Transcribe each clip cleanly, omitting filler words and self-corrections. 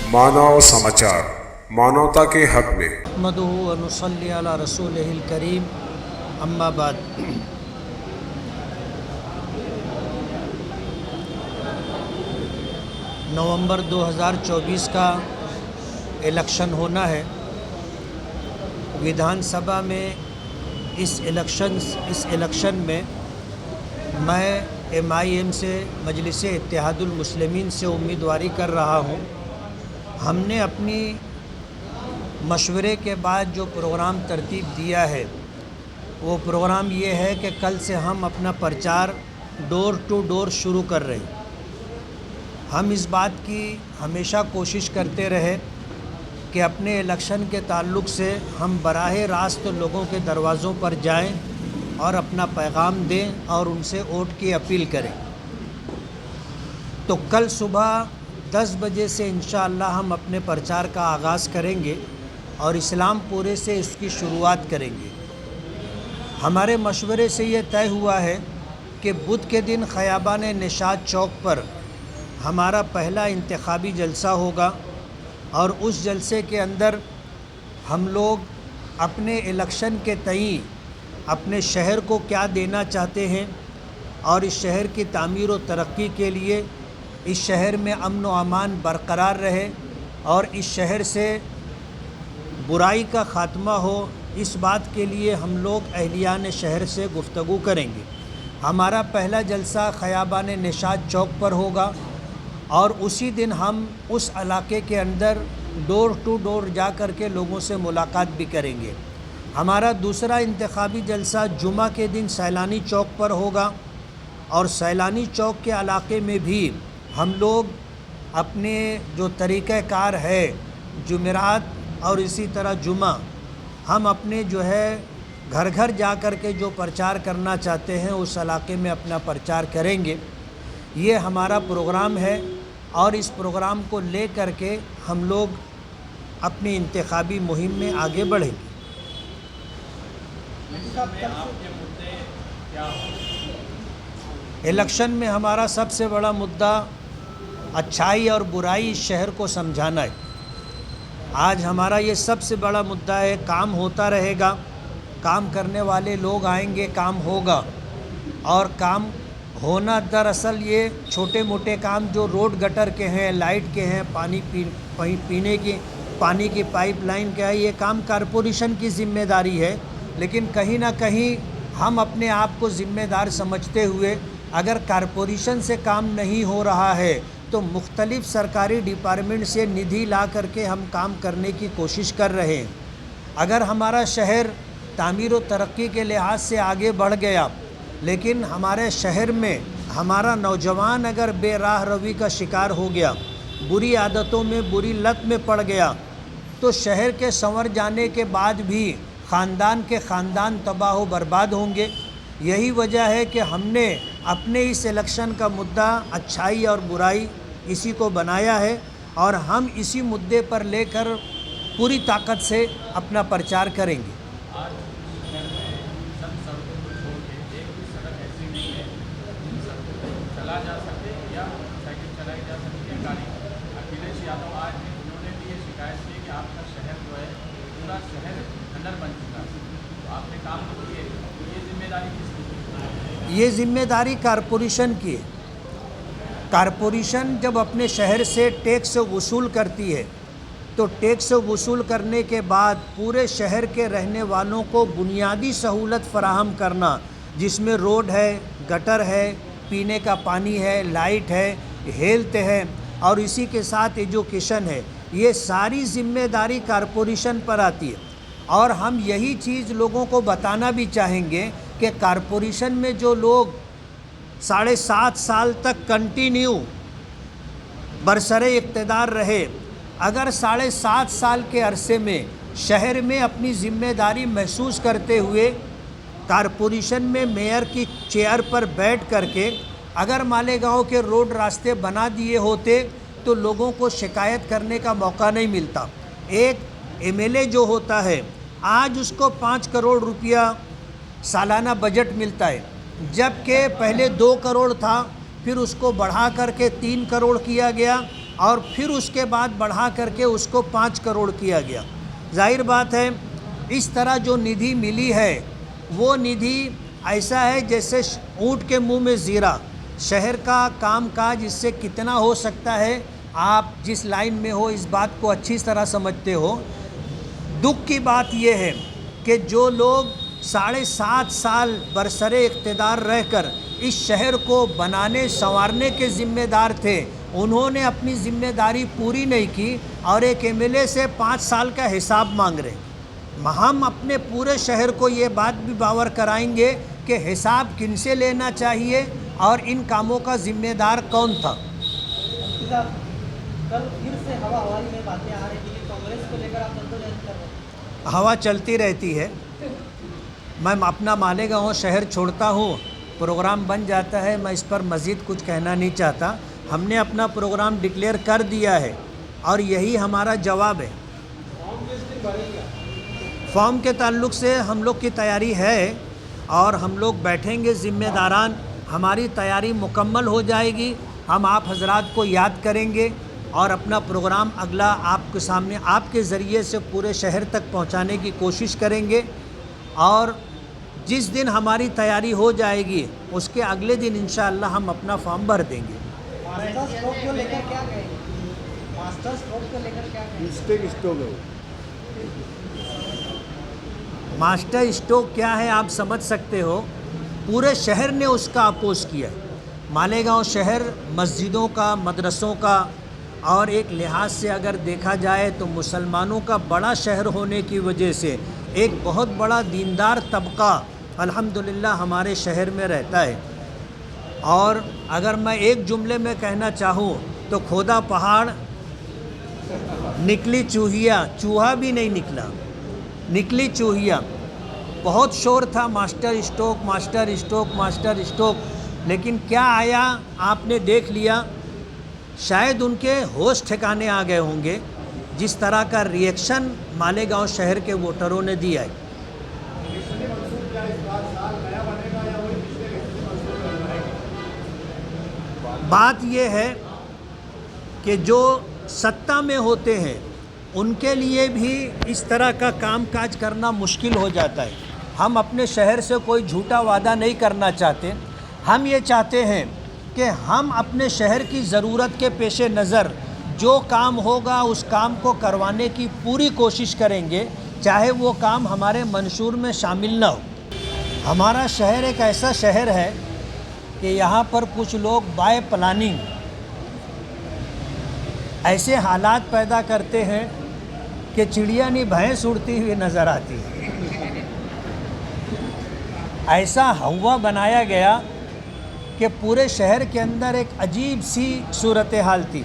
मानव समाचार, मानवता के हक में। अहमदुहु व नुसल्ली अला रसूलिहिल करीम, अम्मा बाद। नवंबर 2024 का इलेक्शन होना है। विधानसभा में इस इलेक्शन में मैं MIM से, मजलिस इत्तेहादुल मुस्लिमीन से उम्मीदवारी कर रहा हूँ। हमने अपनी मशवरे के बाद जो प्रोग्राम तरतीब दिया है वो प्रोग्राम ये है कि कल से हम अपना प्रचार डोर टू डोर शुरू कर रहे हैं। हम इस बात की हमेशा कोशिश करते रहे कि अपने इलेक्शन के ताल्लुक़ से हम बराह रास्त लोगों के दरवाज़ों पर जाएं और अपना पैगाम दें और उनसे वोट की अपील करें। तो कल सुबह 10 बजे से इंशाअल्लाह हम अपने प्रचार का आगाज़ करेंगे और इस्लामपुरे से इसकी शुरुआत करेंगे। हमारे मशवरे से ये तय हुआ है कि बुध के दिन ख़याबान निशात चौक पर हमारा पहला इंतखाबी जलसा होगा और उस जलसे के अंदर हम लोग अपने इलेक्शन के तई अपने शहर को क्या देना चाहते हैं और इस शहर की तामीर व तरक्की के लिए इस शहर में अमन व अमान बरकरार रहे और इस शहर से बुराई का ख़ात्मा हो, इस बात के लिए हम लोग अहलियान शहर से गुफ्तगू करेंगे। हमारा पहला जलसा ख़याबान निशात चौक पर होगा और उसी दिन हम उस इलाके के अंदर डोर टू डोर जा कर के लोगों से मुलाकात भी करेंगे। हमारा दूसरा इंतखाबी जलसा जुमा के दिन सैलानी चौक पर होगा और सैलानी चौक के इलाके में भी हम लोग अपने जो तरीक़ाकार है जुमेरात और इसी तरह जुमा, हम अपने जो है घर घर जा कर के जो प्रचार करना चाहते हैं उस इलाके में अपना प्रचार करेंगे। ये हमारा प्रोग्राम है और इस प्रोग्राम को ले कर के हम लोग अपनी इंतखाबी मुहिम में आगे बढ़ेंगे। इलेक्शन में हमारा सबसे बड़ा मुद्दा अच्छाई और बुराई इस शहर को समझाना है। आज हमारा ये सबसे बड़ा मुद्दा है। काम होता रहेगा, काम करने वाले लोग आएंगे, काम होगा और काम होना दरअसल ये छोटे मोटे काम जो रोड गटर के हैं, लाइट के हैं, पीने की पानी की पाइपलाइन का है, ये काम कारपोरेशन की ज़िम्मेदारी है। लेकिन कहीं ना कहीं हम अपने आप को ज़िम्मेदार समझते हुए अगर कारपोरेशन से काम नहीं हो रहा है तो मुख्तलिफ़ सरकारी डिपार्टमेंट से निधि ला करके हम काम करने की कोशिश कर रहे हैं। अगर हमारा शहर तामीर व तरक्की के लिहाज से आगे बढ़ गया लेकिन हमारे शहर में हमारा नौजवान अगर बेराह रवी का शिकार हो गया, बुरी आदतों में, बुरी लत में पड़ गया, तो शहर के संवर जाने के बाद भी ख़ानदान के ख़ानदान तबाह व बर्बाद होंगे। यही वजह है कि हमने अपने इस इलेक्शन का मुद्दा अच्छाई और बुराई इसी को बनाया है और हम इसी मुद्दे पर लेकर पूरी ताकत से अपना प्रचार करेंगे। ये जिम्मेदारी कारपोरेशन की है। कारपोरेशन जब अपने शहर से टैक्स वसूल करती है तो टैक्स वसूल करने के बाद पूरे शहर के रहने वालों को बुनियादी सहूलत फराहम करना, जिसमें रोड है, गटर है, पीने का पानी है, लाइट है, हेल्थ है और इसी के साथ एजुकेशन है, ये सारी जिम्मेदारी कारपोरेशन पर आती है। और हम यही चीज़ लोगों को बताना भी चाहेंगे कि कारपोरेशन में जो लोग 7.5 साल तक कंटिन्यू बरसरे इक़्तिदार रहे, अगर 7.5 साल के अरसे में शहर में अपनी ज़िम्मेदारी महसूस करते हुए कारपोरेशन में मेयर की चेयर पर बैठ करके अगर मालेगांव के रोड रास्ते बना दिए होते तो लोगों को शिकायत करने का मौका नहीं मिलता। एक MLA जो होता है आज उसको 5 करोड़ रुपया सालाना बजट मिलता है, जबकि पहले 2 करोड़ था, फिर उसको बढ़ा करके 3 करोड़ किया गया, और फिर उसके बाद बढ़ा करके उसको 5 करोड़ किया गया। जाहिर बात है इस तरह जो निधि मिली है वो निधि ऐसा है जैसे ऊँट के मुंह में ज़ीरा। शहर का कामकाज इससे कितना हो सकता है, आप जिस लाइन में हो इस बात को अच्छी तरह समझते हो। दुख की बात यह है कि जो लोग 7.5 साल बरसरे इक़्तिदार रहकर इस शहर को बनाने संवारने के ज़िम्मेदार थे, उन्होंने अपनी ज़िम्मेदारी पूरी नहीं की और एक एमएलए से 5 साल का हिसाब मांग रहे। हम अपने पूरे शहर को ये बात भी बावर कराएंगे कि हिसाब किनसे लेना चाहिए और इन कामों का ज़िम्मेदार कौन था। कल फिर से हवाई में बातें आ रही थी कि कांग्रेस को लेकर आप संतोष कर रहे हैं। हवा चलती रहती है। मैं अपना मालेगांव शहर छोड़ता हूँ, प्रोग्राम बन जाता है, मैं इस पर मज़ीद कुछ कहना नहीं चाहता। हमने अपना प्रोग्राम डिक्लेयर कर दिया है और यही हमारा जवाब है। फॉर्म के ताल्लुक़ से हम लोग की तैयारी है और हम लोग बैठेंगे ज़िम्मेदारान, हमारी तैयारी मुकम्मल हो जाएगी। हम आप हजरात को याद करेंगे और अपना प्रोग्राम अगला आपके सामने आपके ज़रिए से पूरे शहर तक पहुंचाने की कोशिश करेंगे और जिस दिन हमारी तैयारी हो जाएगी उसके अगले दिन इंशाअल्लाह हम अपना फॉर्म भर देंगे। मास्टर स्ट्रोक को लेकर क्या कहेंगे? मास्टर स्ट्रोक को लेकर क्या कहेंगे? मिस्टेक स्ट्रोक है। मास्टर स्ट्रोक क्या है आप समझ सकते हो। पूरे शहर ने उसका अपोज किया है। मालेगांव शहर मस्जिदों का, मदरसों का और एक लिहाज से अगर देखा जाए तो मुसलमानों का बड़ा शहर होने की वजह से एक बहुत बड़ा दीनदार तबका अल्हम्दुलिल्लाह हमारे शहर में रहता है। और अगर मैं एक जुमले में कहना चाहूँ तो खोदा पहाड़ निकली चूहिया, चूहा भी नहीं निकला, निकली चूहिया। बहुत शोर था master stroke, master stroke, master stroke, लेकिन क्या आया आपने देख लिया। शायद उनके होश ठिकाने आ गए होंगे जिस तरह का रिएक्शन मालेगांव शहर के वोटरों ने दिया है। बात यह है कि जो सत्ता में होते हैं उनके लिए भी इस तरह का कामकाज करना मुश्किल हो जाता है। हम अपने शहर से कोई झूठा वादा नहीं करना चाहते। हम ये चाहते हैं कि हम अपने शहर की ज़रूरत के पेश नज़र जो काम होगा उस काम को करवाने की पूरी कोशिश करेंगे, चाहे वो काम हमारे मंशूर में शामिल ना हो। हमारा शहर एक ऐसा शहर है कि यहाँ पर कुछ लोग बाय प्लानिंग ऐसे हालात पैदा करते हैं कि चिड़िया नहीं भैंस उड़ती हुई नज़र आती है। ऐसा हवा बनाया गया कि पूरे शहर के अंदर एक अजीब सी सूरत हाल थी।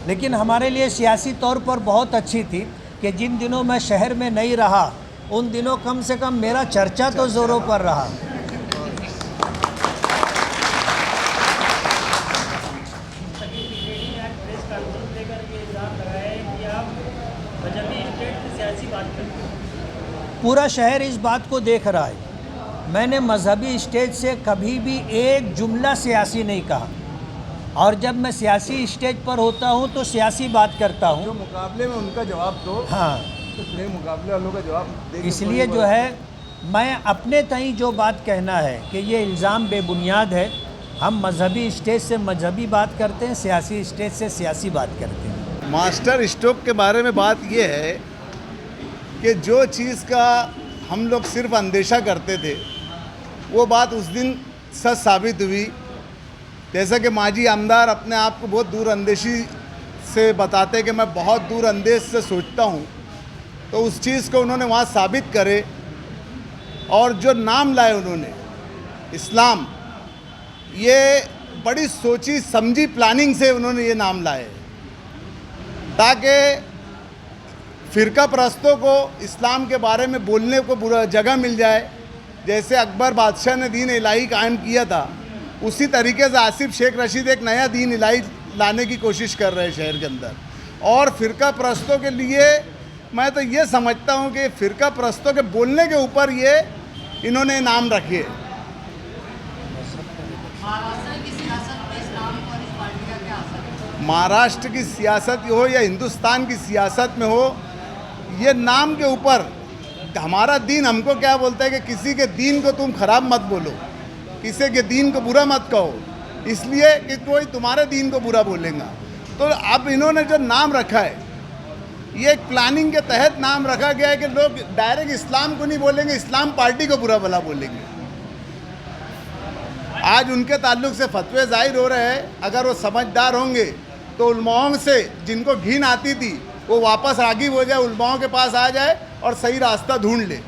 लेकिन हमारे लिए सियासी तौर पर बहुत अच्छी थी कि जिन दिनों मैं शहर में नहीं रहा उन दिनों कम से कम मेरा चर्चा तो ज़ोरों पर रहा। पूरा शहर इस बात को देख रहा है। मैंने मजहबी स्टेज से कभी भी एक जुमला सियासी नहीं कहा और जब मैं सियासी स्टेज पर होता हूँ तो सियासी बात करता हूँ। जो मुकाबले में उनका जवाब दो। हाँ, नहीं, मुकाबले वालों का जवाब दे। इसलिए जो है मैं अपने तई जो बात कहना है कि ये इल्ज़ाम बेबुनियाद है। हम मजहबी स्टेज से मजहबी बात करते हैं, सियासी स्टेज से सियासी बात करते हैं। मास्टर स्ट्रोक के बारे में बात यह है कि जो चीज़ का हम लोग सिर्फ अंदेशा करते थे वो बात उस दिन सच साबित हुई। जैसा कि माजी आमदार अपने आप को बहुत दूर अंदेशी से बताते कि मैं बहुत दूर अंदेश से सोचता हूँ, तो उस चीज़ को उन्होंने वहाँ साबित करे। और जो नाम लाए उन्होंने इस्लाम, ये बड़ी सोची समझी प्लानिंग से उन्होंने ये नाम लाए ताकि फ़िरका परस्तों को इस्लाम के बारे में बोलने को बुरा जगह मिल जाए। जैसे अकबर बादशाह ने दीन इलाही कायम किया था, उसी तरीके से आसिफ शेख रशीद एक नया दीन इलाही लाने की कोशिश कर रहे हैं शहर के अंदर। और फ़िरका परस्तों के लिए मैं तो ये समझता हूँ कि फ़िरका परस्तों के बोलने के ऊपर ये इन्होंने नाम रखे। महाराष्ट्र की सियासत हो या हिंदुस्तान की सियासत में हो, ये नाम के ऊपर हमारा दीन हमको क्या बोलता है कि किसी के दीन को तुम खराब मत बोलो, किसी के दीन को बुरा मत कहो, इसलिए कि कोई तुम्हारे दीन को बुरा बोलेगा। तो अब इन्होंने जो नाम रखा है, ये एक प्लानिंग के तहत नाम रखा गया है कि लोग डायरेक्ट इस्लाम को नहीं बोलेंगे, इस्लाम पार्टी को बुरा भला बोलेंगे। आज उनके ताल्लुक से फतवे जाहिर हो रहे हैं, अगर वो समझदार होंगे तो उलमाओं से जिनको घिन आती थी वो वापस राग़िब हो जाए, उलमाओं के पास आ जाए और सही रास्ता ढूंढ ले।